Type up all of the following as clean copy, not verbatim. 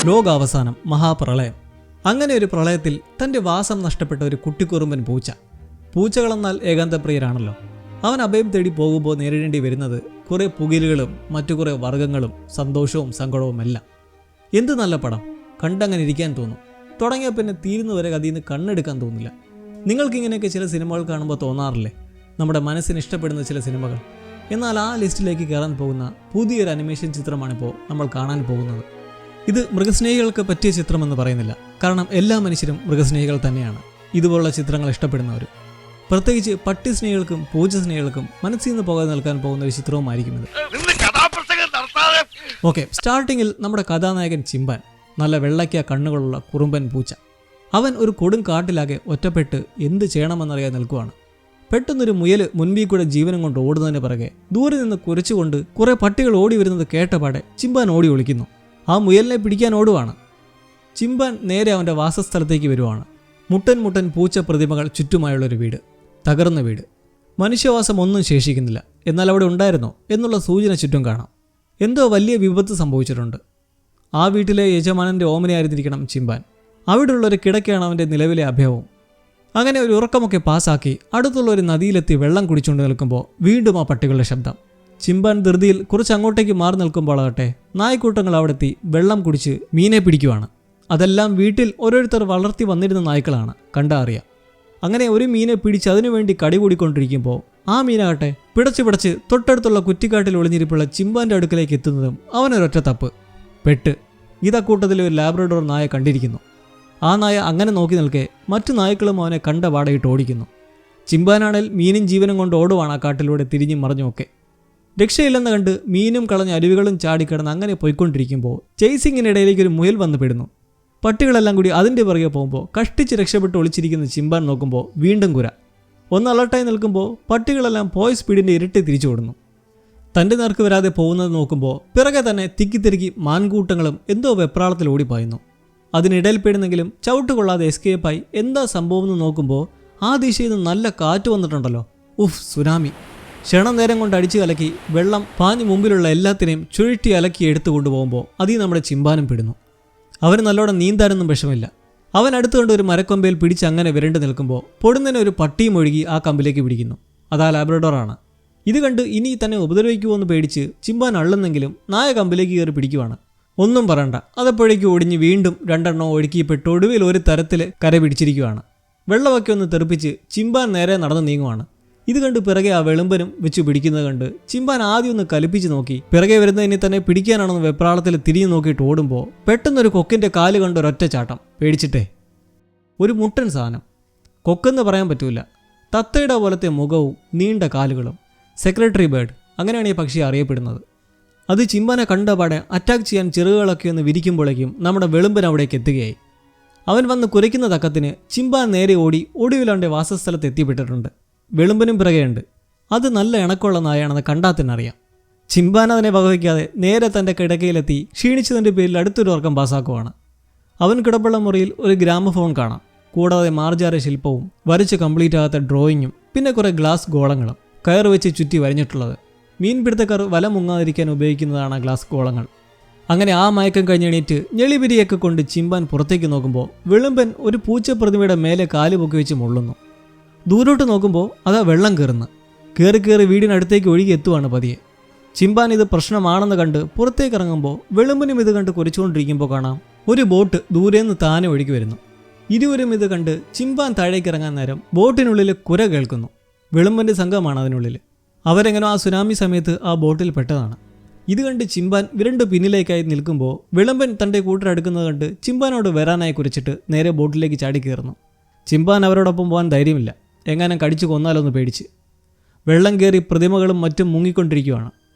ലോകാവസാനം, മഹാപ്രളയം. അങ്ങനെ ഒരു പ്രളയത്തിൽ തൻ്റെ വാസം നഷ്ടപ്പെട്ട ഒരു കുട്ടിക്കുറുമ്പൻ പൂച്ച. പൂച്ചകളെന്നാൽ ഏകാന്തപ്രിയരാണല്ലോ. അവൻ അഭയം തേടി പോകുമ്പോൾ നേരിടേണ്ടി വരുന്നത് കുറേ പുകിലുകളും മറ്റു കുറേ വർഗ്ഗങ്ങളും സന്തോഷവും സങ്കടവും എല്ലാം. എന്ത് നല്ല പടം, കണ്ടങ്ങനെ ഇരിക്കാൻ തോന്നും. തുടങ്ങിയ പിന്നെ തീരുന്നവരെ അതിൽ നിന്ന് കണ്ണെടുക്കാൻ തോന്നില്ല. നിങ്ങൾക്കിങ്ങനെയൊക്കെ ചില സിനിമകൾ കാണുമ്പോൾ തോന്നാറില്ലേ, നമ്മുടെ മനസ്സിന് ഇഷ്ടപ്പെടുന്ന ചില സിനിമകൾ? എന്നാൽ ആ ലിസ്റ്റിലേക്ക് കയറാൻ പോകുന്ന പുതിയൊരു അനിമേഷൻ ചിത്രമാണിപ്പോൾ നമ്മൾ കാണാൻ പോകുന്നത്. ഇത് മൃഗസ്നേഹികൾക്ക് പറ്റിയ ചിത്രമെന്ന് പറയുന്നില്ല, കാരണം എല്ലാ മനുഷ്യരും മൃഗസ്നേഹികൾ തന്നെയാണ്, ഇതുപോലുള്ള ചിത്രങ്ങൾ ഇഷ്ടപ്പെടുന്നവർ. പ്രത്യേകിച്ച് പട്ടി സ്നേഹികൾക്കും പൂച്ച സ്നേഹികൾക്കും മനസ്സിൽ നിന്ന് പോകാതെ നിൽക്കാൻ പോകുന്ന ഒരു ചിത്രവുമായിരിക്കും ഇത്. ഓക്കെ, സ്റ്റാർട്ടിങ്ങിൽ നമ്മുടെ കഥാനായകൻ ചിമ്പാൻ, നല്ല വെള്ളയ്ക്ക കണ്ണുകളുള്ള കുറുമ്പൻ പൂച്ച. അവൻ ഒരു കൊടും കാട്ടിലാകെ ഒറ്റപ്പെട്ട് എന്ത് ചെയ്യണമെന്നറിയാൻ നിൽക്കുവാണ്. പെട്ടെന്നൊരു മുയൽ മുൻപിൽ കൂടെ ജീവനം കൊണ്ട് ഓടുന്നതിന് പിറകെ ദൂരെ നിന്ന് കുരച്ചുകൊണ്ട് കുറെ പട്ടികൾ ഓടി വരുന്നത് കേട്ടപാടെ ചിമ്പാൻ ഓടി ഒളിക്കുന്നു. ആ മുയലിനെ പിടിക്കാൻ ഓടുവാണ്. ചിമ്പാൻ നേരെ അവൻ്റെ വാസസ്ഥലത്തേക്ക് വരുവാണ്. മുട്ടൻ മുട്ടൻ പൂച്ച പ്രതിമകൾ ചുറ്റുമായുള്ളൊരു വീട്, തകർന്ന വീട്. മനുഷ്യവാസം ഒന്നും ശേഷിക്കുന്നില്ല. എന്നാൽ അവിടെ ഉണ്ടായിരുന്നോ എന്നുള്ള സൂചന ചുറ്റും കാണാം. എന്തോ വലിയ വിപത്ത് സംഭവിച്ചിട്ടുണ്ട്. ആ വീട്ടിലെ യജമാനൻ്റെ ഓമനയായിരുന്നിരിക്കണം ചിമ്പാൻ. അവിടെയുള്ളൊരു കിടക്കയാണ് അവൻ്റെ നിലവിലെ അഭയവും. അങ്ങനെ ഒരു ഉറക്കമൊക്കെ പാസ്സാക്കി അടുത്തുള്ള ഒരു നദിയിലെത്തി വെള്ളം കുടിച്ചുകൊണ്ട് നിൽക്കുമ്പോൾ വീണ്ടും ആ പട്ടികളുടെ ശബ്ദം. ചിമ്പാൻ ധൃതിയിൽ കുറച്ച് അങ്ങോട്ടേക്ക് മാറി നിൽക്കുമ്പോഴാകട്ടെ നായ്ക്കൂട്ടങ്ങൾ അവിടെ എത്തി വെള്ളം കുടിച്ച് മീനെ പിടിക്കുവാണ്. അതെല്ലാം വീട്ടിൽ ഓരോരുത്തർ വളർത്തി വന്നിരുന്ന നായ്ക്കളാണ്, കണ്ടാ അറിയാം. അങ്ങനെ ഒരു മീനെ പിടിച്ച് അതിനുവേണ്ടി കടി കൂടിക്കൊണ്ടിരിക്കുമ്പോൾ ആ മീനാകട്ടെ പിടച്ച് തൊട്ടടുത്തുള്ള കുറ്റിക്കാട്ടിൽ ഒളിഞ്ഞിരിപ്പുള്ള ചിമ്പാൻ്റെ അടുക്കലേക്ക് എത്തുന്നതും അവനൊരൊറ്റ തപ്പ് പെട്ട്. ഇതക്കൂട്ടത്തിൽ ഒരു ലാബ്രഡോർ നായ കണ്ടിരിക്കുന്നു. ആ നായ അങ്ങനെ നോക്കി നിൽക്കെ മറ്റു നായ്ക്കളും അവനെ കണ്ട പാടയിട്ട് ഓടിക്കുന്നു. ചിമ്പാനാണേൽ മീനും ജീവനും കൊണ്ട് ഓടുവാണ് ആ കാട്ടിലൂടെ തിരിഞ്ഞും മറിഞ്ഞുമൊക്കെ. രക്ഷയില്ലെന്ന് കണ്ട് മീനും കളഞ്ഞ് അരുവികളും ചാടിക്കിടന്ന് അങ്ങനെ പോയിക്കൊണ്ടിരിക്കുമ്പോൾ ചേസിങ്ങിനിടയിലേക്ക് ഒരു മുയൽ വന്ന് പെടുന്നു. പട്ടികളെല്ലാം കൂടി അതിൻ്റെ പുറകെ പോകുമ്പോൾ കഷ്ടിച്ച് രക്ഷപ്പെട്ട് ഒളിച്ചിരിക്കുന്ന ചിമ്പാൻ നോക്കുമ്പോൾ വീണ്ടും കുര. ഒന്ന് അലർട്ടായി നിൽക്കുമ്പോൾ പട്ടികളെല്ലാം പോയ സ്പീഡിൻ്റെ ഇരട്ടി തിരിച്ചു ഓടുന്നു. തൻ്റെ നേർക്ക് വരാതെ പോകുന്നത് നോക്കുമ്പോൾ പിറകെ തന്നെ തിക്കിത്തിരുക്കി മാൻകൂട്ടങ്ങളും എന്തോ വെപ്രാളത്തിൽ ഓടിപ്പായുന്നു. അതിനിടയിൽ പെടുന്നെങ്കിലും ചവിട്ട് കൊള്ളാതെ എസ്കേപ്പായി എന്താ സംഭവം എന്ന് നോക്കുമ്പോൾ ആ ദിശയിൽ നിന്ന് നല്ല കാറ്റ് വന്നിട്ടുണ്ടല്ലോ. ഉഫ്, സുനാമി. ക്ഷണം നേരം കൊണ്ട് അടിച്ചു കലക്കി വെള്ളം പാഞ്ഞു മുമ്പിലുള്ള എല്ലാത്തിനെയും ചുഴറ്റി അലക്കി എടുത്തു കൊണ്ടുപോകുമ്പോൾ അതിൽ നമ്മുടെ ചിമ്പാനും പെടുന്നു. അവന് നല്ലോണം നീന്താനൊന്നും വിഷമില്ല. അവൻ അടുത്തുകൊണ്ട് ഒരു മരക്കൊമ്പയിൽ പിടിച്ച് അങ്ങനെ വിരണ്ടു നിൽക്കുമ്പോൾ പൊടുന്നതിന് ഒരു പട്ടിയും ഒഴുകി ആ കമ്പിലേക്ക് പിടിക്കുന്നു. അതാ ലാബ്രഡോറാണ്. ഇത് കണ്ട് ഇനി തന്നെ ഉപദ്രവിക്കുമോ എന്ന് പേടിച്ച് ചിമ്പാൻ അള്ളുന്നെങ്കിലും നായ കമ്പിലേക്ക് കയറി പിടിക്കുവാണ്. ഒന്നും പറയണ്ട, അതെപ്പോഴേക്കും ഒടിഞ്ഞ് വീണ്ടും രണ്ടെണ്ണം ഒഴുക്കിപ്പെട്ട് ഒടുവിൽ ഒരു തരത്തിൽ കര പിടിച്ചിരിക്കുവാണ്. വെള്ളമൊക്കെ ഒന്ന് തെറിപ്പിച്ച് ചിമ്പാൻ നേരെ നടന്നു നീങ്ങുവാണ്. ഇത് കണ്ട് പിറകെ ആ വെളുമ്പനും വെച്ച് പിടിക്കുന്നത് കണ്ട് ചിമ്പാൻ ആദ്യം ഒന്ന് കലിപ്പിച്ച് നോക്കി. പിറകെ വരുന്നതിനെ തന്നെ പിടിക്കാനാണെന്ന് വെപ്രാളത്തിൽ തിരിഞ്ഞു നോക്കിയിട്ട് ഓടുമ്പോൾ പെട്ടെന്നൊരു കൊക്കിൻ്റെ കാല് കണ്ട് ഒരൊറ്റ ചാട്ടം. പേടിച്ചിട്ടേ. ഒരു മുട്ടൻ സാധനം, കൊക്കെന്ന് പറയാൻ പറ്റൂല. തത്തയുടെ പോലത്തെ മുഖവും നീണ്ട കാലുകളും. സെക്രട്ടറി ബേർഡ്, അങ്ങനെയാണ് ഈ പക്ഷി അറിയപ്പെടുന്നത്. അത് ചിമ്പാനെ കണ്ടപാടെ അറ്റാക്ക് ചെയ്യാൻ ചിറകുകളൊക്കെ ഒന്ന് വിരിക്കുമ്പോഴേക്കും നമ്മുടെ വെളുമ്പൻ അവിടേക്ക് എത്തുകയായി. അവൻ വന്ന് കുരയ്ക്കുന്ന തക്കത്തിന് ചിമ്പാൻ നേരെ ഓടി ഒടുവിൽ അവൻ്റെ വാസസ്ഥലത്ത് എത്തിപ്പെട്ടിട്ടുണ്ട്. വെളുമ്പനും പിറകെയുണ്ട്. അത് നല്ല ഇണക്കമുള്ള നായാണെന്ന് കണ്ടാത്തന്നറിയാം. ചിമ്പാൻ അതിനെ വകവയ്ക്കാതെ നേരെ തൻ്റെ കിടക്കയിലെത്തി ക്ഷീണിച്ചതിൻ്റെ പേരിൽ അടുത്തൊരു ഉറക്കം പാസ്സാക്കുവാണ്. അവൻ കിടപ്പുള്ള മുറിയിൽ ഒരു ഗ്രാമഫോൺ കാണാം. കൂടാതെ മാർജാര ശില്പവും വരച്ച് കംപ്ലീറ്റ് ആകാത്ത ഡ്രോയിങ്ങും പിന്നെ കുറേ ഗ്ലാസ് ഗോളങ്ങളും കയർ വെച്ച് ചുറ്റി വരഞ്ഞിട്ടുള്ളത്. മീൻപിടുത്തക്കാർ വല മുങ്ങാതിരിക്കാൻ ഉപയോഗിക്കുന്നതാണ് ഗ്ലാസ് ഗോളങ്ങൾ. അങ്ങനെ ആ മയക്കം കഴിഞ്ഞെണീറ്റ് ഞെളിപിരിയൊക്കെ കൊണ്ട് ചിമ്പാൻ പുറത്തേക്ക് നോക്കുമ്പോൾ വെളുമ്പൻ ഒരു പൂച്ച പ്രതിമയുടെ മേലെ കാല് പൊക്കി വെച്ച് മുള്ളുന്നു. ദൂരോട്ട് നോക്കുമ്പോൾ അതാ വെള്ളം കയറി വീടിനടുത്തേക്ക് ഒഴുകി എത്തുവാണ് പതിയെ. ചിമ്പാൻ ഇത് പ്രശ്നമാണെന്ന് കണ്ട് പുറത്തേക്ക് ഇറങ്ങുമ്പോൾ വെളുമ്പനും ഇത് കണ്ട് കുരച്ചുകൊണ്ടിരിക്കുമ്പോൾ കാണാം ഒരു ബോട്ട് ദൂരേന്ന് താനെ ഒഴുകി വരുന്നു. ഇരുവരും ഇത് കണ്ട് ചിമ്പാൻ താഴേക്ക് ഇറങ്ങാൻ നേരം ബോട്ടിനുള്ളിൽ കുര കേൾക്കുന്നു. വെളുമ്പൻ്റെ സംഘമാണ് അതിനുള്ളിൽ. അവരെങ്ങനെ ആ സുനാമി സമയത്ത് ആ ബോട്ടിൽ പെട്ടതാണ്. ഇത് കണ്ട് ചിമ്പാൻ വിരണ്ട് പിന്നിലേക്കായി നിൽക്കുമ്പോൾ വിളമ്പൻ തൻ്റെ കൂട്ടരടുക്കുന്നത് കണ്ട് ചിമ്പാനോട് വരാനായി കുറിച്ചിട്ട് നേരെ ബോട്ടിലേക്ക് ചാടി കയറുന്നു. ചിമ്പാൻ അവരോടൊപ്പം പോകാൻ ധൈര്യമില്ല, എങ്ങാനും കടിച്ചു കൊന്നാലൊന്ന് പേടിച്ച്. വെള്ളം കയറി പ്രതിമകളും മറ്റും മുങ്ങിക്കൊണ്ടിരിക്കുകയാണ്.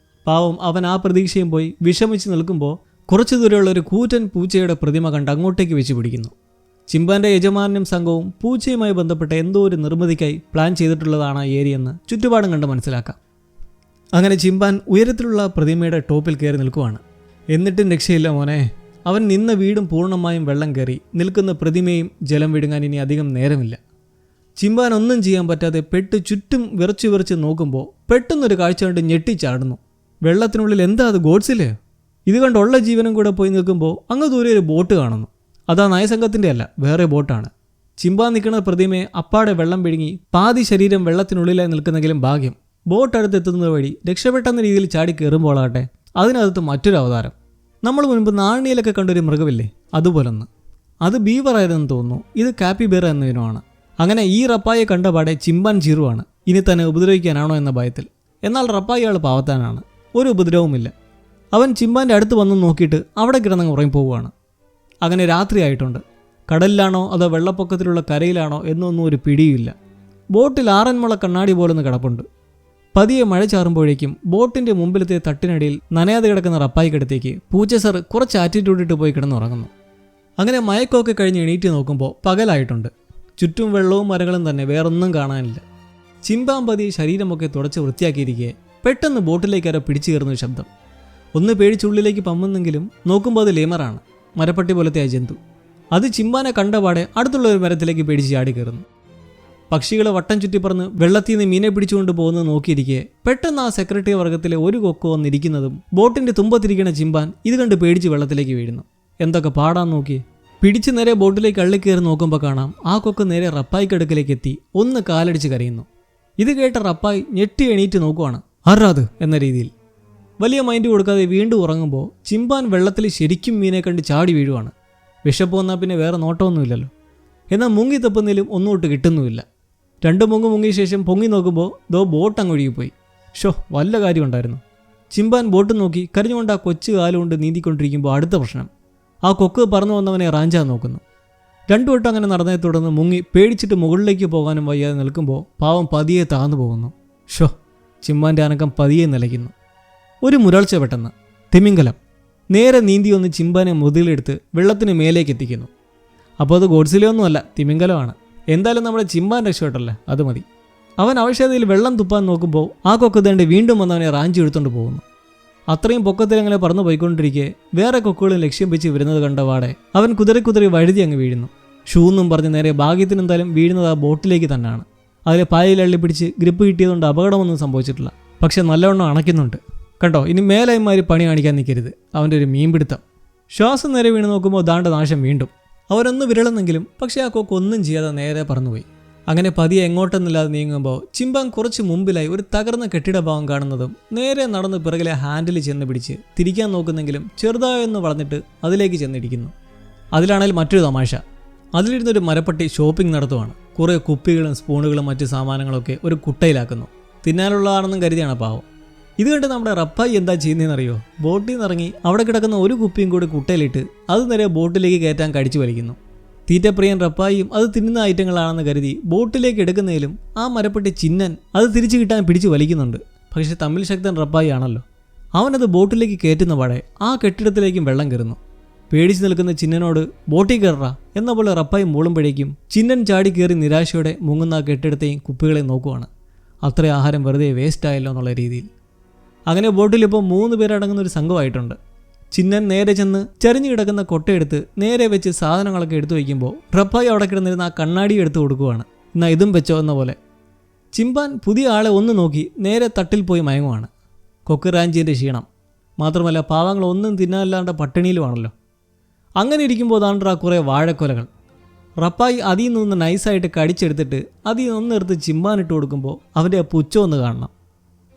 പാവം അവൻ ആ പ്രതീക്ഷയും പോയി വിഷമിച്ച് നിൽക്കുമ്പോൾ കുറച്ചു ദൂരെയുള്ള ഒരു കൂറ്റൻ പൂച്ചയുടെ പ്രതിമ കണ്ട് അങ്ങോട്ടേക്ക് വെച്ച് പിടിക്കുന്നു. ചിമ്പാൻ്റെ യജമാനും സംഘവും പൂച്ചയുമായി ബന്ധപ്പെട്ട എന്തോ ഒരു നിർമ്മിതിക്കായി പ്ലാൻ ചെയ്തിട്ടുള്ളതാണ് ആ ഏരിയെന്ന് ചുറ്റുപാടും കണ്ട് മനസ്സിലാക്കാം. അങ്ങനെ ചിമ്പാൻ ഉയരത്തിലുള്ള പ്രതിമയുടെ ടോപ്പിൽ കയറി നിൽക്കുവാണ്. എന്നിട്ടും രക്ഷയില്ല മോനെ. അവൻ നിന്ന വീടും പൂർണ്ണമായും വെള്ളം കയറി, നിൽക്കുന്ന പ്രതിമയും ജലം വിടുങ്ങാൻ ഇനി അധികം നേരമില്ല. ചിമ്പാൻ ഒന്നും ചെയ്യാൻ പറ്റാതെ പെട്ട് ചുറ്റും വിറച്ച് നോക്കുമ്പോൾ പെട്ടെന്നൊരു കാഴ്ച കണ്ട് ഞെട്ടിച്ചാടുന്നു. വെള്ളത്തിനുള്ളിൽ എന്താ അത്, ഗോഡ്സില്ലേ? ഇത് കണ്ടുള്ള ജീവനും കൂടെ പോയി നിൽക്കുമ്പോൾ അങ്ങ് ദൂരെ ഒരു ബോട്ട് കാണുന്നു. അതാ നയസംഘത്തിൻ്റെ അല്ല, വേറെ ബോട്ടാണ്. ചിമ്പാൻ നിൽക്കുന്ന പ്രതിമയെ അപ്പാടെ വെള്ളം പിഴുങ്ങി പാതി ശരീരം വെള്ളത്തിനുള്ളിലായി നിൽക്കുന്നെങ്കിലും ഭാഗ്യം ബോട്ട് അടുത്തെത്തുന്നത് വഴി രക്ഷപ്പെട്ടെന്ന രീതിയിൽ ചാടി കയറുമ്പോളാട്ടെ അതിനകത്ത് മറ്റൊരു അവതാരം. നമ്മൾ മുൻപ് നാണിയിലൊക്കെ കണ്ടൊരു മൃഗമില്ലേ, അതുപോലൊന്ന്. അത് ബീവറായതെന്ന് തോന്നുന്നു. ഇത് കാപ്പിബേറ എന്നതിനുമാണ്. അങ്ങനെ ഈ റപ്പായെ കണ്ടപാടെ ചിമ്പാൻ ചീറുവാണ്, ഇനി തന്നെ ഉപദ്രവിക്കാനാണോ എന്ന ഭയത്തിൽ. എന്നാൽ റപ്പായി ആൾ പാവത്താനാണ്, ഒരു ഉപദ്രവവുമില്ല. അവൻ ചിമ്പാൻ്റെ അടുത്ത് വന്ന് നോക്കിയിട്ട് അവിടെ കിടന്നങ്ങ് ഉറങ്ങിപ്പോവുകയാണ്. അങ്ങനെ രാത്രിയായിട്ടുണ്ട്. കടലിലാണോ അതോ വെള്ളപ്പൊക്കത്തിലുള്ള കരയിലാണോ എന്നൊന്നും ഒരു പിടിയുമില്ല. ബോട്ടിൽ ആറന്മുള കണ്ണാടി പോലൊന്ന് കിടപ്പുണ്ട്. പതിയെ മഴ ചാറുമ്പോഴേക്കും ബോട്ടിൻ്റെ മുമ്പിലത്തെ തട്ടിനടിയിൽ നനയാതെ കിടക്കുന്ന റപ്പായിക്കടുത്തേക്ക് പൂച്ചസർ കുറച്ച് ആറ്റിറ്റ്യൂഡിട്ട് പോയി കിടന്നുറങ്ങുന്നു. അങ്ങനെ മയക്കമൊക്കെ കഴിഞ്ഞ് എണീറ്റ് നോക്കുമ്പോൾ പകലായിട്ടുണ്ട്. ചുറ്റും വെള്ളവും മരങ്ങളും തന്നെ, വേറൊന്നും കാണാനില്ല. ചിമ്പാമ്പതി ശരീരമൊക്കെ തുടച്ച് വൃത്തിയാക്കിയിരിക്കെ പെട്ടെന്ന് ബോട്ടിലേക്ക് ആരോ പിടിച്ചു കയറുന്ന ഒരു ശബ്ദം. ഒന്ന് പേടിച്ചുള്ളിലേക്ക് പമ്മുന്നെങ്കിലും നോക്കുമ്പോൾ അത് ലേമറാണ്, മരപ്പട്ടി പോലത്തെ ആ ജന്തു. അത് ചിമ്പാനെ കണ്ടപാടെ അടുത്തുള്ള ഒരു മരത്തിലേക്ക് പേടിച്ച് ചാടി കയറുന്നു. പക്ഷികൾ വട്ടം ചുറ്റിപ്പറന്ന് വെള്ളത്തിൽ നിന്ന് മീനെ പിടിച്ചുകൊണ്ട് പോകുന്നത് നോക്കിയിരിക്കെ പെട്ടെന്ന് ആ സെക്രട്ടറി വർഗത്തിലെ ഒരു കൊക്ക് വന്നിരിക്കുന്നതും ബോട്ടിൻ്റെ തുമ്പത്തിരിക്കുന്ന ചിമ്പാൻ ഇത് കണ്ട് പേടിച്ച് വെള്ളത്തിലേക്ക് വീഴുന്നു. എന്തൊക്കെ പാടാൻ നോക്കി. പിടിച്ച് നേരെ ബോട്ടിലേക്ക് അള്ളിക്കയറി നോക്കുമ്പോൾ കാണാം ആ കൊക്ക് നേരെ റപ്പായിക്കടുക്കിലേക്ക് എത്തി ഒന്ന് കാലടിച്ച് കരയുന്നു. ഇത് കേട്ട റപ്പായി ഞെട്ടി എണീറ്റ് നോക്കുവാണ്, ആരാത് എന്ന രീതിയിൽ. വലിയ മൈൻഡ് കൊടുക്കാതെ വീണ്ടും ഉറങ്ങുമ്പോൾ ചിമ്പാൻ വെള്ളത്തിൽ ശരിക്കും മീനെ കണ്ട് ചാടി വീഴുവാണ്. വിശപ്പ് വന്നാൽ പിന്നെ വേറെ നോട്ടമൊന്നുമില്ലല്ലോ. എന്നാൽ മുങ്ങി തപ്പുന്നതിലും ഒന്നുമൊട്ട് കിട്ടുന്നുമില്ല. 2 മുങ്ങിയ ശേഷം പൊങ്ങി നോക്കുമ്പോൾ ബോട്ട് അങ്ങ് ഒഴുകിപ്പോയി. വല്ല കാര്യം ഉണ്ടായിരുന്നു. ചിമ്പാൻ ബോട്ട് നോക്കി കരഞ്ഞുകൊണ്ട് ആ കൊച്ചു കാലുകൊണ്ട് നീന്തിക്കൊണ്ടിരിക്കുമ്പോൾ അടുത്ത പ്രശ്നം, ആ കൊക്ക് പറന്നു വന്നവനെ റാഞ്ചാൻ നോക്കുന്നു. 2 വട്ടം അങ്ങനെ നടന്നതിനെ തുടർന്ന് മുങ്ങി പേടിച്ചിട്ട് മുകളിലേക്ക് പോകാനും വയ്യാതെ നിൽക്കുമ്പോൾ പാവം പതിയെ താന്നു പോകുന്നു. ചിമ്മാൻ്റെ അനക്കം പതിയെ നിലയ്ക്കുന്നു. ഒരു മുരൾച്ച പെട്ടെന്ന് തിമിംഗലം നേരെ നീന്തി വന്ന് ചിമ്പാനെ മുതിലെടുത്ത് വെള്ളത്തിന് മേലേക്ക് എത്തിക്കുന്നു. അപ്പോൾ അത് ഗോഡ്സിലൊന്നുമല്ല, തിമിംഗലമാണ്. എന്തായാലും നമ്മുടെ ചിമ്പാൻ രക്ഷപ്പെട്ടല്ലേ, അത് മതി. അവൻ അവശതയിൽ വെള്ളം തുപ്പാൻ നോക്കുമ്പോൾ ആ കൊക്ക് തേണ്ടി വീണ്ടും വന്നവനെ റാഞ്ചി എടുത്തുകൊണ്ട് പോകുന്നു. അത്രയും പൊക്കത്തിൽ അങ്ങനെ പറന്നു പോയിക്കൊണ്ടിരിക്കെ വേറെ കൊക്കുകളും ലക്ഷ്യം വെച്ച് വരുന്നത് കണ്ടപാടെ അവൻ കുതിരി വഴുതി അങ്ങ് വീഴുന്നു. ഷൂന്നും പറഞ്ഞ് നേരെ ഭാഗ്യത്തിനെന്തായാലും വീഴുന്നത് ആ ബോട്ടിലേക്ക് തന്നെയാണ്. അതിലെ പായലള്ളി പിടിച്ച് ഗ്രിപ്പ് കിട്ടിയതുകൊണ്ട് അപകടമൊന്നും സംഭവിച്ചിട്ടില്ല. പക്ഷെ നല്ലവണ്ണം അണയ്ക്കുന്നുണ്ട്. കണ്ടോ, ഇനി മേലായിമാര് പണി കാണിക്കാൻ നിൽക്കരുത്. അവൻ്റെ ഒരു മീൻപിടുത്തം. ശ്വാസം നേരെ വീണ് നോക്കുമ്പോൾ ദാണ്ട നാശം വീണ്ടും. അവരൊന്ന് വിരളുന്നെങ്കിലും പക്ഷേ ആ കൊക്ക് ഒന്നും ചെയ്യാതെ നേരെ പറന്നുപോയി. അങ്ങനെ പതിയെ എങ്ങോട്ടെന്നില്ലാതെ നീങ്ങുമ്പോൾ ചിമ്പാൻ കുറച്ച് മുമ്പിലായി ഒരു തകർന്ന കെട്ടിടഭാവം കാണുന്നതും നേരെ നടന്ന് പിറകിലെ ഹാൻഡിൽ ചെന്ന് പിടിച്ച് തിരിക്കാൻ നോക്കുന്നെങ്കിലും ചെറുതായൊന്ന് വളർന്നിട്ട് അതിലേക്ക് ചെന്നിരിക്കുന്നു. അതിലാണെങ്കിൽ മറ്റൊരു തമാശ. അതിലിരുന്നൊരു മരപ്പട്ടി ഷോപ്പിംഗ് നടത്തുവാണ്. കുറേ കുപ്പികളും സ്പൂണുകളും മറ്റ് സാമാനങ്ങളൊക്കെ ഒരു കുട്ടയിലാക്കുന്നു. തിന്നാനുള്ളതാണെന്നും കരുതിയാണ് പാവം. ഇത് കണ്ട് നമ്മുടെ റപ്പായി എന്താ ചെയ്യുന്നതെന്നറിയോ? ബോട്ടിൽ നിന്ന് ഇറങ്ങി അവിടെ കിടക്കുന്ന ഒരു കുപ്പിയും കൂടി കുട്ടയിലിട്ട് അത് നേരെ ബോട്ടിലേക്ക് കയറ്റാൻ കടിച്ചു വലിക്കുന്നു. തീറ്റപ്രിയൻ റപ്പായിയും അത് തിന്നുന്ന ഐറ്റങ്ങളാണെന്ന് കരുതി ബോട്ടിലേക്ക് എടുക്കുന്നതിലും ആ മരപ്പെട്ടി ചിന്നൻ അത് തിരിച്ചു കിട്ടാൻ പിടിച്ചു വലിക്കുന്നുണ്ട്. പക്ഷേ തമ്മിൽ ശക്തൻ റപ്പായി ആണല്ലോ. അവനത് ബോട്ടിലേക്ക് കയറ്റുന്ന പാടെ ആ കെട്ടിടത്തിലേക്കും വെള്ളം കയറുന്നു. പേടിച്ചു നിൽക്കുന്ന ചിന്നനോട് ബോട്ടിൽ കയറാ എന്ന പോലെ റപ്പായി മൂളുമ്പോഴേക്കും ചിന്നൻ ചാടി കയറി നിരാശയോടെ മുങ്ങുന്ന ആ കെട്ടിടത്തെയും കുപ്പികളെയും നോക്കുവാണ്. അത്ര ആഹാരം വെറുതെ വേസ്റ്റ് ആയല്ലോ എന്നുള്ള രീതിയിൽ. അങ്ങനെ ബോട്ടിലിപ്പോൾ 3 പേരടങ്ങുന്ന ഒരു സംഘമായിട്ടുണ്ട്. ചിന്നൻ നേരെ ചെന്ന് ചരിഞ്ഞു കിടക്കുന്ന കൊട്ടയെടുത്ത് നേരെ വെച്ച് സാധനങ്ങളൊക്കെ എടുത്തു വയ്ക്കുമ്പോൾ റപ്പായി അവിടെ കിടന്നിരുന്ന ആ കണ്ണാടി എടുത്ത് കൊടുക്കുവാണ്. എന്നാൽ ഇതും വെച്ചോ എന്ന പോലെ. ചിമ്പാൻ പുതിയ ആളെ ഒന്ന് നോക്കി നേരെ തട്ടിൽ പോയി മയങ്ങുവാണ്. കൊക്ക് റാഞ്ചിൻ്റെ ക്ഷീണം മാത്രമല്ല പാവങ്ങളൊന്നും തിന്നാല്ലാണ്ട് പട്ടിണിയിലുമാണല്ലോ. അങ്ങനെ ഇരിക്കുമ്പോൾ താണ്ടാ കുറേ വാഴക്കൊലകൾ. റപ്പായി അതിൽ നിന്ന് നൈസായിട്ട് കടിച്ചെടുത്തിട്ട് അതിൽ നിന്നെടുത്ത് ചിമ്പാനിട്ട് കൊടുക്കുമ്പോൾ അവൻ്റെ ആ പുച്ഛം ഒന്ന് കാണണം.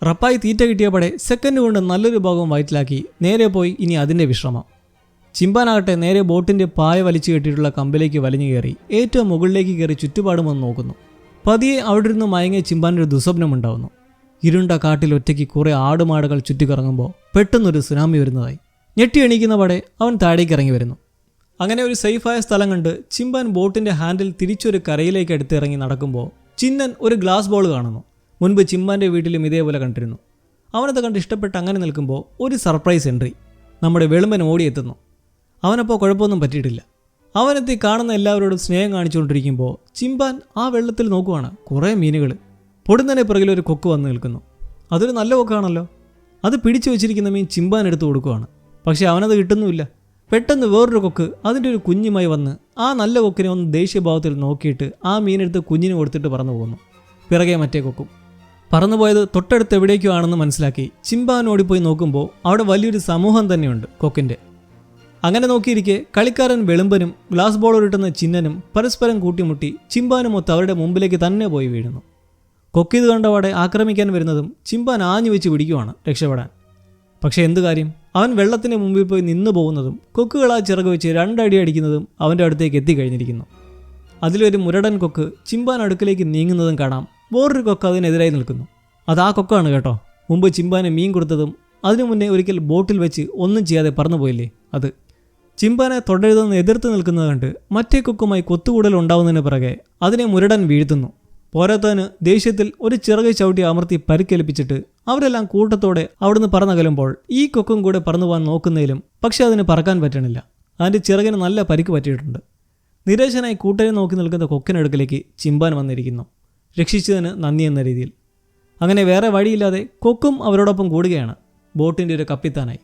റപ്പായി തീറ്റ കിട്ടിയപ്പോടെ സെക്കൻഡ് കൊണ്ട് നല്ലൊരു ഭാഗം വയറ്റിലാക്കി നേരെ പോയി ഇനി അതിൻ്റെ വിശ്രമം. ചിമ്പാനാകട്ടെ നേരെ ബോട്ടിൻ്റെ പായ വലിച്ചു കെട്ടിയിട്ടുള്ള കമ്പിലേക്ക് വലിഞ്ഞു കയറി ഏറ്റവും മുകളിലേക്ക് കയറി ചുറ്റുപാടും വന്ന് നോക്കുന്നു. പതിയെ അവിടെ ഇരുന്ന് മയങ്ങിയ ചിമ്പാനൊരു ദുസ്വപ്നമുണ്ടാവുന്നു. ഇരുണ്ട കാട്ടിൽ ഒറ്റയ്ക്ക് കുറേ ആടുമാടുകൾ ചുറ്റിക്കറങ്ങുമ്പോൾ പെട്ടെന്നൊരു സുനാമി വരുന്നതായി. ഞെട്ടി എണീക്കുന്ന പാടെ അവൻ താഴേക്ക് ഇറങ്ങി വരുന്നു. അങ്ങനെ ഒരു സേഫായ സ്ഥലം കണ്ട് ചിമ്പാൻ ബോട്ടിൻ്റെ ഹാൻഡിൽ തിരിച്ചൊരു കരയിലേക്ക് എടുത്തിറങ്ങി നടക്കുമ്പോൾ ചിന്നൻ ഒരു ഗ്ലാസ് ബോൾ കാണുന്നു. മുൻപ് ചിമ്പാൻ്റെ വീട്ടിലും ഇതേപോലെ കണ്ടിരുന്നു. അവനത് കണ്ട് ഇഷ്ടപ്പെട്ട് അങ്ങനെ നിൽക്കുമ്പോൾ ഒരു സർപ്രൈസ് എൻട്രി. നമ്മുടെ വെളുമ്പൻ ഓടിയെത്തുന്നു. അവനപ്പോൾ കുഴപ്പമൊന്നും പറ്റിയിട്ടില്ല. അവനെത്തി കാണുന്ന എല്ലാവരോടും സ്നേഹം കാണിച്ചുകൊണ്ടിരിക്കുമ്പോൾ ചിമ്പാൻ ആ വെള്ളത്തിൽ നോക്കുവാണ്. കുറേ മീനുകൾ. പൊടുന്നതിനെ പിറകിലൊരു കൊക്ക് വന്ന് നിൽക്കുന്നു. അതൊരു നല്ല കൊക്കാണല്ലോ. അത് പിടിച്ചു വെച്ചിരിക്കുന്ന മീൻ ചിമ്പാൻ എടുത്ത് കൊടുക്കുവാണ്. പക്ഷേ അവനത് കിട്ടുന്നുമില്ല. പെട്ടെന്ന് വേറൊരു കൊക്ക് അതിൻ്റെ ഒരു കുഞ്ഞുമായി വന്ന് ആ നല്ല കൊക്കിനെ ഒന്ന് ദേഷ്യഭാവത്തിൽ നോക്കിയിട്ട് ആ മീനെടുത്ത് കുഞ്ഞിന് കൊടുത്തിട്ട് പറന്നു പോകുന്നു. പിറകെ മറ്റേ കൊക്കും. പറന്നുപോയത് തൊട്ടടുത്ത് എവിടേക്കോ ആണെന്ന് മനസ്സിലാക്കി ചിമ്പാൻ ഓടിപ്പോയി നോക്കുമ്പോൾ അവിടെ വലിയൊരു സമൂഹം തന്നെയുണ്ട് കൊക്കിൻ്റെ. അങ്ങനെ നോക്കിയിരിക്കെ കളിക്കാരൻ വെളുമ്പനും ഗ്ലാസ് ബോൾ ഉരുട്ടുന്ന ചിന്നനും പരസ്പരം കൂട്ടിമുട്ടി ചിമ്പാനുമൊത്ത് അവരുടെ മുമ്പിലേക്ക് തന്നെ പോയി വീഴുന്നു. കൊക്കിത് കണ്ടവാടെ ആക്രമിക്കാൻ വരുന്നതും ചിമ്പാൻ ആഞ്ഞു വെച്ച് പിടിക്കുവാണ് രക്ഷപ്പെടാൻ. പക്ഷേ എന്തു കാര്യം, അവൻ വെള്ളത്തിന് മുമ്പിൽ പോയി നിന്നു പോകുന്നതും കൊക്കുകളാ ചിറക് വെച്ച് 2 അടി അടിക്കുന്നതും അവൻ്റെ അടുത്തേക്ക് എത്തിക്കഴിഞ്ഞിരിക്കുന്നു. അതിലൊരു മുരടൻ കൊക്ക് ചിമ്പാൻ അടുക്കിലേക്ക് നീങ്ങുന്നതും കാണാം. വേറൊരു കൊക്ക് അതിനെതിരായി നിൽക്കുന്നു. അത് ആ കൊക്കാണ് കേട്ടോ, മുമ്പ് ചിമ്പാന് മീൻ കൊടുത്തതും അതിനു മുന്നേ ഒരിക്കൽ ബോട്ടിൽ വെച്ച് ഒന്നും ചെയ്യാതെ പറന്നുപോയില്ലേ അത്. ചിമ്പാനെ തുടരുതെന്ന് എതിർത്ത് നിൽക്കുന്നത് കണ്ട് മറ്റേ കൊക്കുമായി കൊത്തുകൂടൽ ഉണ്ടാവുന്നതിന് പിറകെ അതിനെ മുരടൻ വീഴ്ത്തുന്നു. പോരാത്തതിന് ദേഷ്യത്തിൽ ഒരു ചിറക് ചവിട്ടി അമർത്തി പരിക്കേൽപ്പിച്ചിട്ട് അവരെല്ലാം കൂട്ടത്തോടെ അവിടുന്ന് പറന്നകലുമ്പോൾ ഈ കൊക്കും കൂടെ പറന്നു പോകാൻ നോക്കുന്നതിലും പക്ഷെ അതിന് പറക്കാൻ പറ്റണില്ല. അതിൻ്റെ ചിറകിന് നല്ല പരിക്ക് പറ്റിയിട്ടുണ്ട്. നിരാശനായി കൂട്ടരെ നോക്കി നിൽക്കുന്ന കൊക്കിനടുക്കിലേക്ക് ചിമ്പാൻ വന്നിരിക്കുന്നു, രക്ഷിച്ചതിന് നന്ദി എന്ന രീതിയിൽ. അങ്ങനെ വേറെ വഴിയില്ലാതെ കൊക്കും അവരോടൊപ്പം കൂടുകയാണ്, ബോട്ടിൻ്റെ ഒരു കപ്പിത്താനായി.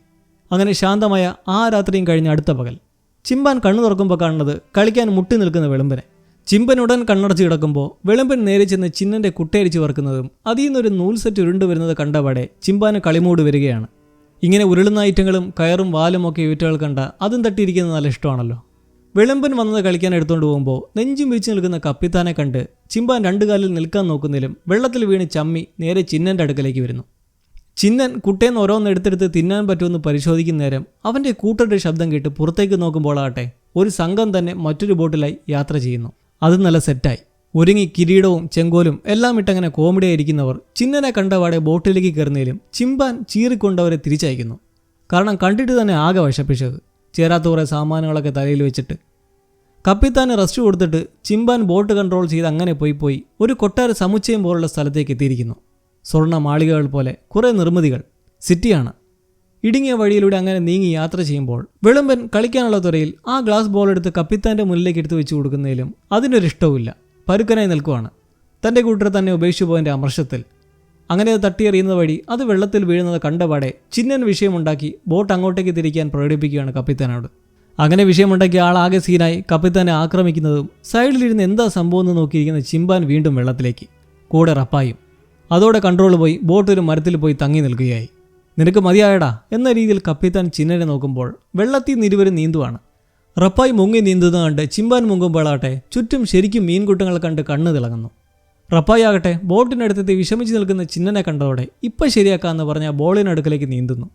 അങ്ങനെ ശാന്തമായ ആ രാത്രിയും കഴിഞ്ഞ് അടുത്ത പകൽ ചിമ്പാൻ കണ്ണു തുറക്കുമ്പോൾ കാണുന്നത് കളിക്കാൻ മുട്ടി നിൽക്കുന്ന വെളുമ്പനെ. ചിമ്പൻ ഉടൻ കണ്ണടച്ച് കിടക്കുമ്പോൾ വെളുമ്പൻ നേരെ ചെന്ന് ചിന്നൻ്റെ കുട്ടയരിച്ച് വറുക്കുന്നതും അതിൽ നിന്നൊരു നൂൽ സെറ്റ് ഉരുണ്ടു വരുന്നത് കണ്ടപാടെ ചിമ്പാന് കളിമൂട് വരികയാണ്. ഇങ്ങനെ ഉരുളുന്ന ഐറ്റങ്ങളും കയറും വാലും ഒക്കെ വീട്ടുകൾ കണ്ട അതും തട്ടിയിരിക്കുന്നത് നല്ല ഇഷ്ടമാണല്ലോ. വെളുമ്പൻ വന്നത് കളിക്കാൻ എടുത്തുകൊണ്ട് പോകുമ്പോൾ നെഞ്ചും വിരിച്ചു നിൽക്കുന്ന കപ്പിത്താനെ കണ്ട് ചിമ്പാൻ 2 കാലിൽ നിൽക്കാൻ നോക്കുന്നതിലും വെള്ളത്തിൽ വീണ് ചമ്മി നേരെ ചിന്നൻ്റെ അടുക്കലേക്ക് വരുന്നു. ചിന്നൻ കുട്ടേന്ന് ഓരോന്ന് എടുത്തെടുത്ത് തിന്നാൻ പറ്റുമെന്ന് പരിശോധിക്കുന്ന നേരം അവൻ്റെ കൂട്ടരുടെ ശബ്ദം കേട്ട് പുറത്തേക്ക് നോക്കുമ്പോളാകട്ടെ ഒരു സംഘം തന്നെ മറ്റൊരു ബോട്ടിലായി യാത്ര ചെയ്യുന്നു. അത് നല്ല സെറ്റായി ഒരുങ്ങി കിരീടവും ചെങ്കോലും എല്ലാം ഇട്ടങ്ങനെ കോമഡിയായിരിക്കുന്നവർ ചിന്നനെ കണ്ടപാടെ ബോട്ടിലേക്ക് കയറുന്നതിലും ചിമ്പാൻ ചീറിക്കൊണ്ടവരെ തിരിച്ചയക്കുന്നു. കാരണം കണ്ടിട്ട് തന്നെ ആകെ വശപ്പിച്ചത്, ചേരാത്ത കുറേ സാമാനുകളൊക്കെ തലയിൽ വെച്ചിട്ട്. കപ്പിത്താന് റെസ്റ്റ് കൊടുത്തിട്ട് ചിമ്പാൻ ബോട്ട് കൺട്രോൾ ചെയ്ത് അങ്ങനെ പോയി ഒരു കൊട്ടാര സമുച്ചയം പോലുള്ള സ്ഥലത്തേക്ക് എത്തിയിരിക്കുന്നു. സ്വർണ്ണ മാളികകൾ പോലെ കുറേ നിർമ്മിതികൾ, സിറ്റിയാണ്. ഇടുങ്ങിയ വഴിയിലൂടെ അങ്ങനെ നീങ്ങി യാത്ര ചെയ്യുമ്പോൾ വെളുമ്പൻ കളിക്കാനുള്ള തുറയിൽ ആ ഗ്ലാസ് ബോൾ എടുത്ത് കപ്പിത്താൻ്റെ മുന്നിലേക്ക് എടുത്തു വെച്ച് കൊടുക്കുന്നതിലും അതിനൊരിഷ്ടവുമില്ല. പരുക്കനായി നിൽക്കുവാണ്, തൻ്റെ കൂട്ടരെ തന്നെ ഉപേക്ഷിച്ചു പോയതിൻ്റെ അമർഷത്തിൽ. അങ്ങനെ അത് തട്ടിയെറിയുന്നത് വഴി അത് വെള്ളത്തിൽ വീഴുന്നത് കണ്ടപാടെ ചിന്നൻ വിഷയമുണ്ടാക്കി ബോട്ട് അങ്ങോട്ടേക്ക് തിരിക്കാൻ പ്രകടിപ്പിക്കുകയാണ് കപ്പിത്താനോട്. അങ്ങനെ വിഷയമുണ്ടാക്കിയ ആളാകെ സീനായി കപ്പിത്താനെ ആക്രമിക്കുന്നതും സൈഡിലിരുന്ന് എന്താ സംഭവം എന്ന് നോക്കിയിരിക്കുന്ന ചിമ്പാൻ വീണ്ടും വെള്ളത്തിലേക്ക്, കൂടെ റപ്പായും. അതോടെ കൺട്രോൾ പോയി ബോട്ട് ഒരു മരത്തിൽ പോയി തങ്ങി നിൽക്കുകയായി. നിനക്ക് മതിയായടാ എന്ന രീതിയിൽ കപ്പിത്താൻ ചിന്നനെ നോക്കുമ്പോൾ വെള്ളത്തിൽ നിന്ന് ഇരുവരും നീന്തുവാണ്. റപ്പായി മുങ്ങി നീന്തുന്നത് കണ്ട് ചിമ്പാൻ മുങ്ങുമ്പോഴാകട്ടെ ചുറ്റും ശരിക്കും മീൻകൂട്ടങ്ങൾ കണ്ട് കണ്ണ് തിളങ്ങുന്നു. റപ്പായി ആകട്ടെ ബോട്ടിനടുത്തെത്തി വിഷമിച്ച് നിൽക്കുന്ന ചിന്നനെ കണ്ടതോടെ ഇപ്പം ശരിയാക്കാമെന്ന് പറഞ്ഞ ബോളിനടുക്കലേക്ക് നീന്തുന്നു.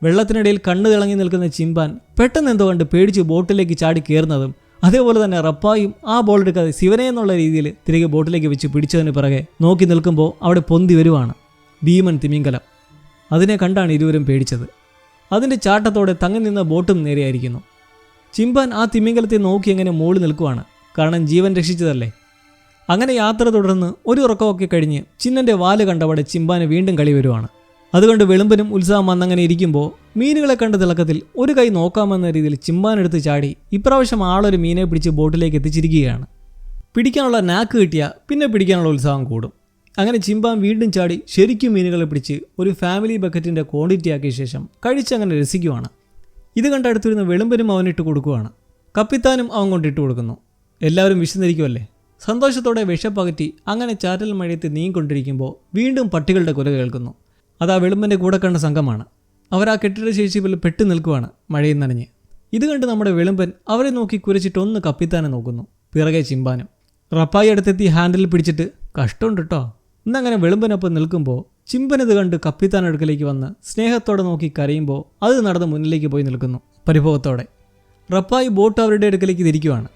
വെള്ളത്തിനിടയിൽ കണ്ണ് തിളങ്ങി നിൽക്കുന്ന ചിമ്പാൻ പെട്ടെന്ന് എന്തോ കണ്ട് പേടിച്ച് ബോട്ടിലേക്ക് ചാടി കയറുന്നതും അതേപോലെ തന്നെ റപ്പായും ആ ബോൾ എടുക്കാതെ ശിവനെ എന്നുള്ള രീതിയിൽ തിരികെ ബോട്ടിലേക്ക് വെച്ച് പിടിച്ചതിന് പിറകെ നോക്കി നിൽക്കുമ്പോൾ അവിടെ പൊന്തി വരുവാണ് ഭീമൻ തിമിംഗലം. അതിനെ കണ്ടാണ് ഇരുവരും പേടിച്ചത്. അതിൻ്റെ ചാട്ടത്തോടെ തങ്ങി നിന്ന ബോട്ടും നേരെയായിരിക്കുന്നു. ചിമ്പാൻ ആ തിമിംഗലത്തെ നോക്കി എങ്ങനെ മോളി നിൽക്കുവാണ്, കാരണം ജീവൻ രക്ഷിച്ചതല്ലേ. അങ്ങനെ യാത്ര തുടർന്ന് ഒരു ഉറക്കമൊക്കെ കഴിഞ്ഞ് ചിന്നൻ്റെ വാല് കണ്ടവിടെ ചിമ്പാന് വീണ്ടും കളി വരുവാണ്. അതുകൊണ്ട് വെളുമ്പനും ഉത്സാഹം വന്നങ്ങനെ ഇരിക്കുമ്പോൾ മീനുകളെ കണ്ട തിളക്കത്തിൽ ഒരു കൈ നോക്കാമെന്ന രീതിയിൽ ചിമ്പാനെടുത്ത് ചാടി ഇപ്രാവശ്യം ആളൊരു മീനെ പിടിച്ച് ബോട്ടിലേക്ക് എത്തിച്ചിരിക്കുകയാണ്. പിടിക്കാനുള്ള നാക്ക് കിട്ടിയാൽ പിന്നെ പിടിക്കാനുള്ള ഉത്സാഹം കൂടും. അങ്ങനെ ചിമ്പാൻ വീണ്ടും ചാടി ശരിക്കും മീനുകളെ പിടിച്ച് ഒരു ഫാമിലി ബക്കറ്റിൻ്റെ ക്വാണ്ടിറ്റി ആക്കിയ ശേഷം കഴിച്ചങ്ങനെ രസിക്കുവാണ്. ഇത് കണ്ടടുത്തിരുന്ന വെളുമ്പനും അവനിട്ട് കൊടുക്കുവാണ്. കപ്പിത്താനും അവൻ കൊണ്ടിട്ട് കൊടുക്കുന്നു. എല്ലാവരും വിശന്നിരിക്കുമല്ലേ. സന്തോഷത്തോടെ വിശപ്പകറ്റി അങ്ങനെ ചാറ്റൽ മഴയത്ത് നീങ്ങിക്കൊണ്ടിരിക്കുമ്പോൾ വീണ്ടും പട്ടികളുടെ കുര കേൾക്കുന്നു. അത് ആ വെളുമ്പൻ്റെ കൂടെ കണ്ട സംഘമാണ്. അവർ ആ കെട്ടിട ശേഷിപ്പിൽ പെട്ടു നിൽക്കുവാണ് മഴയിൽ നനഞ്ഞ്. ഇത് കണ്ട് നമ്മുടെ വെളുമ്പൻ അവരെ നോക്കി കുരച്ചിട്ടൊന്ന് കപ്പിത്താനെ നോക്കുന്നു. പിറകെ ചിമ്പാനും. റപ്പായി അടുത്തെത്തി ഹാൻഡിൽ പിടിച്ചിട്ട് കഷ്ടമുണ്ട് കേട്ടോ എന്നങ്ങനെ വെളുമ്പനൊപ്പം നിൽക്കുമ്പോൾ ചിമ്പനിത് കണ്ട് കപ്പിത്താൻ അടുക്കലേക്ക് വന്ന് സ്നേഹത്തോടെ നോക്കി കരയുമ്പോൾ അത് നടന്ന് മുന്നിലേക്ക് പോയി നിൽക്കുന്നു പരിഭവത്തോടെ. റപ്പായി ബോട്ട് അവരുടെ അടുക്കലേക്ക് തിരിക്കുവാണ്.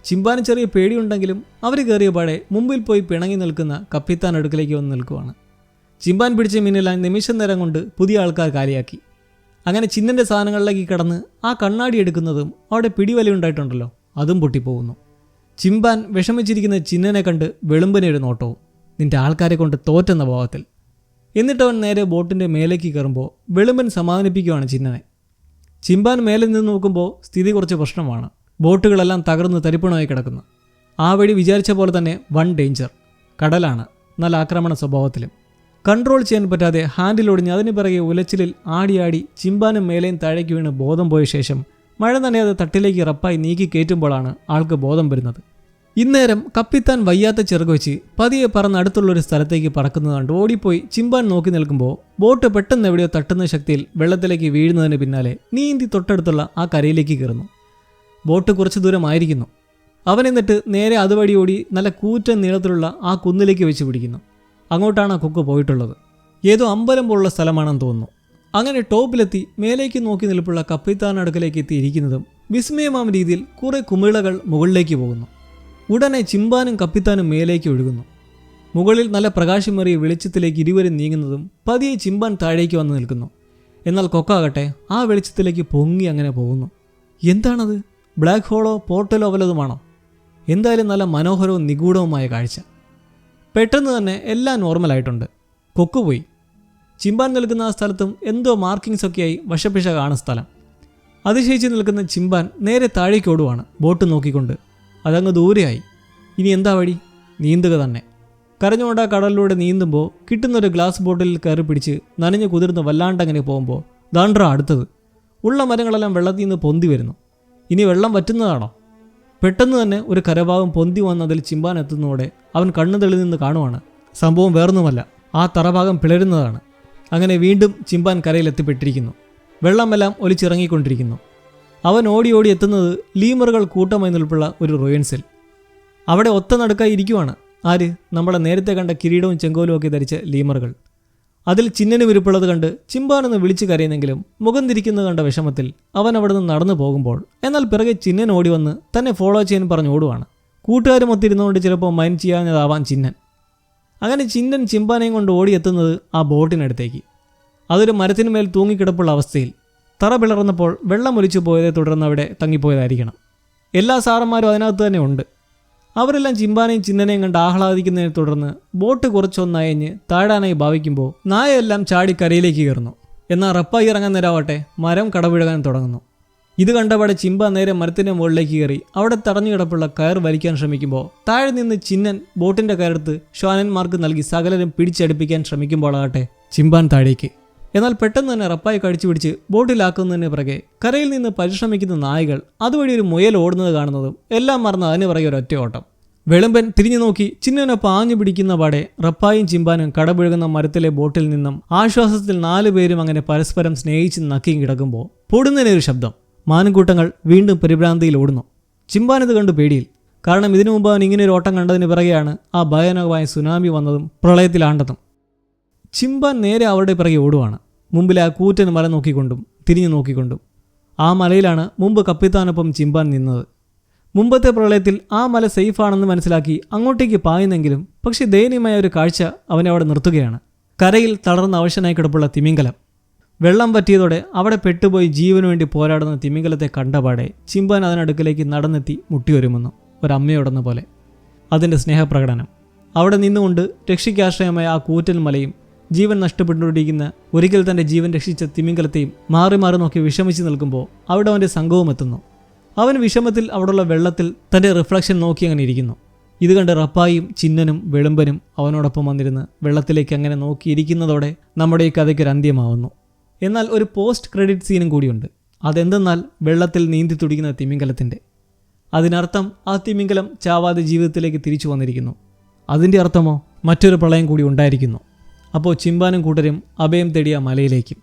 ചിമ്പാന് ചെറിയ പേടിയുണ്ടെങ്കിലും അവർ കയറിയ പാടെ മുമ്പിൽ പോയി പിണങ്ങി നിൽക്കുന്ന കപ്പിത്താൻ അടുക്കലേക്ക് വന്ന് നിൽക്കുവാണ്. ചിമ്പാൻ പിടിച്ച മീനെല്ലാം നിമിഷം നേരം കൊണ്ട് പുതിയ ആൾക്കാർ കാലിയാക്കി. അങ്ങനെ ചിന്നൻ്റെ സാധനങ്ങളിലേക്ക് കടന്ന് ആ കണ്ണാടി എടുക്കുന്നതും അവിടെ പിടിവലയുണ്ടായിട്ടുണ്ടല്ലോ അതും പൊട്ടിപ്പോകുന്നു. ചിമ്പാൻ വിഷമിച്ചിരിക്കുന്ന ചിന്നനെ കണ്ട് വെളുമ്പനെ ഒരു നോട്ടവും, നിന്റെ ആൾക്കാരെ കൊണ്ട് തോറ്റെന്ന ഭാവത്തിൽ. എന്നിട്ടവൻ നേരെ ബോട്ടിൻ്റെ മേലേക്ക് കയറുമ്പോൾ വെളുമ്പൻ സമാധാനിപ്പിക്കുകയാണ് ചിന്നനെ. ചിമ്പാൻ മേലെ നിന്ന് നോക്കുമ്പോൾ സ്ഥിതി കുറച്ച് പ്രശ്നമാണ്. ബോട്ടുകളെല്ലാം തകർന്ന് തരിപ്പണമായി കിടക്കുന്നു. ആ വഴി വിചാരിച്ച പോലെ തന്നെ വൺ ഡേഞ്ചർ, കടലാണ്, നല്ല ആക്രമണ സ്വഭാവത്തിലും. കൺട്രോൾ ചെയ്യാൻ പറ്റാതെ ഹാൻഡിലൊടിഞ്ഞ് അതിന് പിറകെ ഉലച്ചിലിൽ ആടിയാടി ചിമ്പാനും മേലെയും താഴേക്ക് വീണ് ബോധം പോയ ശേഷം മഴ നനയാതെ തട്ടിലേക്ക് റപ്പായി നീക്കി കയറ്റുമ്പോഴാണ് ആൾക്ക് ബോധം വരുന്നത്. ഇന്നേരം കപ്പിത്താൻ വയ്യാത്ത ചിറക് വെച്ച് പതിയെ പറന്ന് അടുത്തുള്ളൊരു സ്ഥലത്തേക്ക് പറക്കുന്നത് കണ്ട് ഓടിപ്പോയി ചിമ്പാൻ നോക്കി നിൽക്കുമ്പോൾ ബോട്ട് പെട്ടെന്ന് എവിടെയോ തട്ടുന്ന ശക്തിയിൽ വെള്ളത്തിലേക്ക് വീഴുന്നതിന് പിന്നാലെ നീന്തി തൊട്ടടുത്തുള്ള ആ കരയിലേക്ക് കയറുന്നു. ബോട്ട് കുറച്ച് ദൂരമായിരിക്കുന്നു. അവൻ എന്നിട്ട് നേരെ അതുവഴി ഓടി നല്ല കൂറ്റൻ നീളത്തിലുള്ള ആ കുന്നിലേക്ക് വെച്ച് പിടിക്കുന്നു. അങ്ങോട്ടാണ് ആ കൊക്ക് പോയിട്ടുള്ളത്. ഏതോ അമ്പലം പോലുള്ള സ്ഥലമാണെന്ന് തോന്നുന്നു. അങ്ങനെ ടോപ്പിലെത്തി മേലേക്ക് നോക്കി നിൽപ്പുള്ള കപ്പിത്താൻ അടുക്കലേക്ക് എത്തിയിരിക്കുന്നതും വിസ്മയമാം രീതിയിൽ കുറേ കുമിളകൾ മുകളിലേക്ക് പോകുന്നു. ഉടനെ ചിമ്പാനും കപ്പിത്താനും മേലേക്ക് ഒഴുകുന്നു. മുകളിൽ നല്ല പ്രകാശമേറിയ വെളിച്ചത്തിലേക്ക് ഇരുവരും നീങ്ങുന്നതും പതിയെ ചിമ്പാൻ താഴേക്ക് വന്ന് നിൽക്കുന്നു. എന്നാൽ കൊക്കാകട്ടെ ആ വെളിച്ചത്തിലേക്ക് പൊങ്ങി അങ്ങനെ പോകുന്നു. എന്താണത്? ബ്ലാക്ക് ഹോളോ പോർട്ടലോ വല്ലതുമാണോ? എന്തായാലും നല്ല മനോഹരവും നിഗൂഢവുമായ കാഴ്ച. പെട്ടെന്ന് തന്നെ എല്ലാം നോർമലായിട്ടുണ്ട്. കൊക്കുപോയി. ചിമ്പാൻ നിൽക്കുന്ന ആ സ്ഥലത്തും എന്തോ മാർക്കിങ്സ് ഒക്കെയായി വശപ്പിശ കാണുന്ന സ്ഥലം. അതിശയിച്ച് നിൽക്കുന്ന ചിമ്പാൻ നേരെ താഴേക്ക് ഓടുവാണ് ബോട്ട് നോക്കിക്കൊണ്ട്. അതങ്ങ് ദൂരെയായി. ഇനി എന്താ വഴി? നീന്തുക തന്നെ. കരഞ്ഞുകൊണ്ട് ആ കടലിലൂടെ നീന്തുമ്പോൾ കിട്ടുന്നൊരു ഗ്ലാസ് ബോട്ടിലിൽ കയറി പിടിച്ച് നനഞ്ഞു കുതിർന്ന് വല്ലാണ്ടങ്ങനെ പോകുമ്പോൾ ദാണ്ട്ര അടുത്തത്. ഉള്ള മരങ്ങളെല്ലാം വെള്ളത്തിൽ നിന്ന് പൊന്തി വരുന്നു. ഇനി വെള്ളം വറ്റുന്നതാണോ? പെട്ടെന്ന് തന്നെ ഒരു കരഭാഗം പൊന്തി വന്ന് അതിൽ ചിമ്പാൻ എത്തുന്നതോടെ അവൻ കണ്ണു തെളി നിന്ന് കാണുവാണ്. സംഭവം വേറൊന്നുമല്ല, ആ തറഭാഗം പിളരുന്നതാണ്. അങ്ങനെ വീണ്ടും ചിമ്പാൻ കരയിലെത്തിപ്പെട്ടിരിക്കുന്നു. വെള്ളമെല്ലാം ഒലിച്ചിറങ്ങിക്കൊണ്ടിരിക്കുന്നു. അവൻ ഓടി ഓടി എത്തുന്നത് ലീമറുകൾ കൂട്ടമായി നിൽപ്പുള്ള ഒരു റോയൻസിൽ. അവിടെ ഒത്ത നടുക്കായി ഇരിക്കുവാണ് ആര്? നമ്മളെ നേരത്തെ കണ്ട കിരീടവും ചെങ്കോലും ഒക്കെ ധരിച്ച ലീമറുകൾ. അതിൽ ചിന്നന് വിരിപ്പുള്ളത് കണ്ട് ചിമ്പാനെന്ന് വിളിച്ചു കരയുന്നെങ്കിലും മുഖം തിരിക്കുന്നത് കണ്ട വിഷമത്തിൽ അവൻ അവിടെ നിന്ന് നടന്നു പോകുമ്പോൾ എന്നാൽ പിറകെ ചിന്നൻ ഓടി വന്ന് തന്നെ ഫോളോ ചെയ്യാൻ പറഞ്ഞ് ഓടുവാണ്. കൂട്ടുകാരും ഒത്തിരുന്നുകൊണ്ട് ചിലപ്പോൾ മൈൻഡ് ചെയ്യാഞ്ഞതാവാൻ ചിന്നൻ. അങ്ങനെ ചിന്നൻ ചിമ്പാനെയും കൊണ്ട് ഓടിയെത്തുന്നത് ആ ബോട്ടിനടുത്തേക്ക്. അതൊരു മരത്തിനുമേൽ തൂങ്ങിക്കിടപ്പുള്ള അവസ്ഥയിൽ. തറ പിളർന്നപ്പോൾ വെള്ളം ഒലിച്ചു പോയതെ തുടർന്ന് അവിടെ തങ്ങിപ്പോയതായിരിക്കണം. എല്ലാ സാറന്മാരും അതിനകത്ത് തന്നെ ഉണ്ട്. അവരെല്ലാം ചിമ്പാനെയും ചിന്നനെയും കണ്ട് ആഹ്ലാദിക്കുന്നതിനെ തുടർന്ന് ബോട്ട് കുറച്ചൊന്നയഞ്ഞ് താഴാനായി ഭാവിക്കുമ്പോൾ നായയെല്ലാം ചാടി കരയിലേക്ക് കയറുന്നു. എന്നാൽ റപ്പായി ഇറങ്ങാൻ നേരാവട്ടെ മരം കടപിഴകാൻ തുടങ്ങുന്നു. ഇത് കണ്ടപാടെ ചിമ്പ നേരെ മരത്തിൻ്റെ മുകളിലേക്ക് കയറി അവിടെ തടഞ്ഞു കിടപ്പുള്ള കയർ വലിക്കാൻ ശ്രമിക്കുമ്പോൾ താഴെ നിന്ന് ചിന്നൻ ബോട്ടിൻ്റെ കയർത്ത് ശ്വാനന്മാർക്ക് നൽകി സകലരും പിടിച്ചടുപ്പിക്കാൻ ശ്രമിക്കുമ്പോഴാകട്ടെ ചിമ്പാൻ താഴേക്ക്. എന്നാൽ പെട്ടെന്ന് തന്നെ റപ്പായി കടിച്ചു പിടിച്ച് ബോട്ടിലാക്കുന്നതിന് പിറകെ കരയിൽ നിന്ന് പരിശ്രമിക്കുന്ന നായകൾ അതുവഴി ഒരു മുയൽ ഓടുന്നത് കാണുന്നതും എല്ലാം മറന്ന് അതിന് പിറകെ ഒരു ഒറ്റ ഓട്ടം. വെളുമ്പൻ തിരിഞ്ഞു നോക്കി ചിന്നനൊപ്പം ആഞ്ഞു പിടിക്കുന്ന പാടെ റപ്പായും ചിമ്പാനും കടപുഴകുന്ന മരത്തിലെ ബോട്ടിൽ നിന്നും ആശ്വാസത്തിൽ 4 പേരും അങ്ങനെ പരസ്പരം സ്നേഹിച്ച് നക്കിയും കിടക്കുമ്പോൾ പൊടുന്നതിനൊരു ശബ്ദം. മാൻകൂട്ടങ്ങൾ വീണ്ടും പരിഭ്രാന്തിയിൽ ഓടുന്നു. ചിമ്പാനിത് കണ്ടു പേടിയിൽ. കാരണം ഇതിനു മുമ്പ് അവൻ ഇങ്ങനെയൊരു ഓട്ടം കണ്ടതിന് പിറകെയാണ് ആ ഭയാനകമായ സുനാമി വന്നതും പ്രളയത്തിലാണ്ടതും. ചിമ്പാൻ നേരെ അവരുടെ പിറകെ ഓടുവാണ്. മുമ്പിലെ ആ കൂറ്റൻ മല നോക്കിക്കൊണ്ടും തിരിഞ്ഞു നോക്കിക്കൊണ്ടും. ആ മലയിലാണ് മുമ്പ് കപ്പിത്താനൊപ്പം ചിമ്പാൻ നിന്നത്. മുമ്പത്തെ പ്രളയത്തിൽ ആ മല സേഫാണെന്ന് മനസ്സിലാക്കി അങ്ങോട്ടേക്ക് പായുന്നെങ്കിലും പക്ഷേ ദയനീയമായ ഒരു കാഴ്ച അവനെ അവിടെ നിർത്തുകയാണ്. കരയിൽ തളർന്ന അവശനായി കിടപ്പുള്ള തിമിംഗലം. വെള്ളം പറ്റിയതോടെ അവിടെ പെട്ടുപോയി ജീവനു വേണ്ടി പോരാടുന്ന തിമിംഗലത്തെ കണ്ടപാടെ ചിമ്പാൻ അതിനടുക്കിലേക്ക് നടന്നെത്തി മുട്ടിയൊരുമുന്നു, ഒരമ്മയോടെന്ന പോലെ. അതിൻ്റെ സ്നേഹപ്രകടനം. അവിടെ നിന്നുകൊണ്ട് രക്ഷയ്ക്കാശ്രയമായ ആ കൂറ്റൻ മലയും ജീവൻ നഷ്ടപ്പെട്ടുകൊണ്ടിരിക്കുന്ന ഒരിക്കൽ തൻ്റെ ജീവൻ രക്ഷിച്ച തിമിംഗലത്തെയും മാറി മാറി നോക്കി വിഷമിച്ച് നിൽക്കുമ്പോൾ അവിടെ അവൻ്റെ സംഘവും എത്തുന്നു. അവൻ വിഷമത്തിൽ അവിടെയുള്ള വെള്ളത്തിൽ തൻ്റെ റിഫ്ലക്ഷൻ നോക്കി അങ്ങനെ ഇരിക്കുന്നു. ഇത് കണ്ട് റപ്പായും ചിന്നനും വെളുമ്പനും അവനോടൊപ്പം വന്നിരുന്ന് വെള്ളത്തിലേക്ക് അങ്ങനെ നോക്കിയിരിക്കുന്നതോടെ നമ്മുടെ ഈ കഥയ്ക്കൊരു അന്ത്യമാവുന്നു. എന്നാൽ ഒരു പോസ്റ്റ് ക്രെഡിറ്റ് സീനും കൂടിയുണ്ട്. അതെന്തെന്നാൽ വെള്ളത്തിൽ നീന്തി തുടിക്കുന്ന തിമിംഗലത്തിൻ്റെ. അതിനർത്ഥം ആ തിമിംഗലം ചാവാതെ ജീവിതത്തിലേക്ക് തിരിച്ചു വന്നിരിക്കുന്നു. അതിൻ്റെ അർത്ഥമോ മറ്റൊരു പ്രളയം കൂടി ഉണ്ടായിരിക്കുന്നു. അപ്പോൾ ചിമ്പാനും കൂട്ടരും അഭയം തേടിയ മലയിലേക്കും.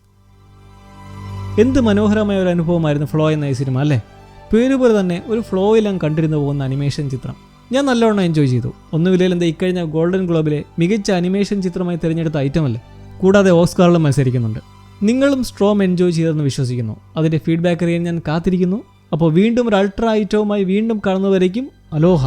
എന്ത് മനോഹരമായ ഒരു അനുഭവമായിരുന്നു ഫ്ലോ എന്ന ഈ സിനിമ അല്ലേ? പേരുപോലെ തന്നെ ഒരു ഫ്ലോയിലും കണ്ടിരുന്നു പോകുന്ന അനിമേഷൻ ചിത്രം. ഞാൻ നല്ലവണ്ണം എൻജോയ് ചെയ്തു. ഒന്നുമില്ലെങ്കിൽ ഇക്കഴിഞ്ഞ ഗോൾഡൻ ഗ്ലോബിലെ മികച്ച അനിമേഷൻ ചിത്രമായി തിരഞ്ഞെടുത്ത ഐറ്റമല്ലേ. കൂടാതെ ഓസ്കാറിലും മത്സരിക്കുന്നുണ്ട്. നിങ്ങളും സ്ട്രോം എൻജോയ് ചെയ്തെന്ന് വിശ്വസിക്കുന്നു. അതിൻ്റെ ഫീഡ്ബാക്ക് അറിയാൻ ഞാൻ കാത്തിരിക്കുന്നു. അപ്പോൾ വീണ്ടും ഒരു അൾട്രാ ഐറ്റവുമായി വീണ്ടും കാണുന്നവരേക്കും അലോഹ.